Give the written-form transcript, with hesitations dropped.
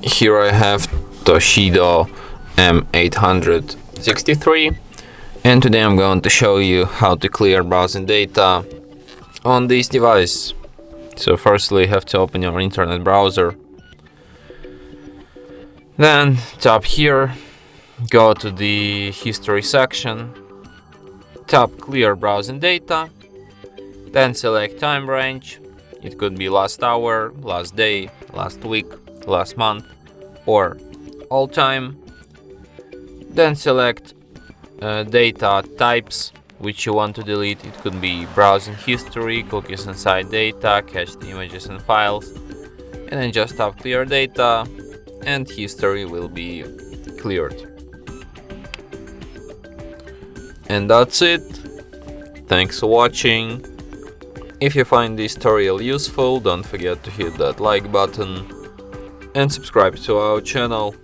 Here I have TOSCIDO M863, and today I'm going to show you how to clear browsing data on this device. So firstly, you have to open your internet browser, then tap here, go to the history section, tap clear browsing data, then select time range. It could be last hour, last day, last week, last month, or all time. Then select data types which you want to delete. It could be browsing history, cookies inside data, cached images and files, and then just tap clear data and history will be cleared. And that's it. Thanks for watching. If you find this tutorial useful, don't forget to hit that like button and subscribe to our channel.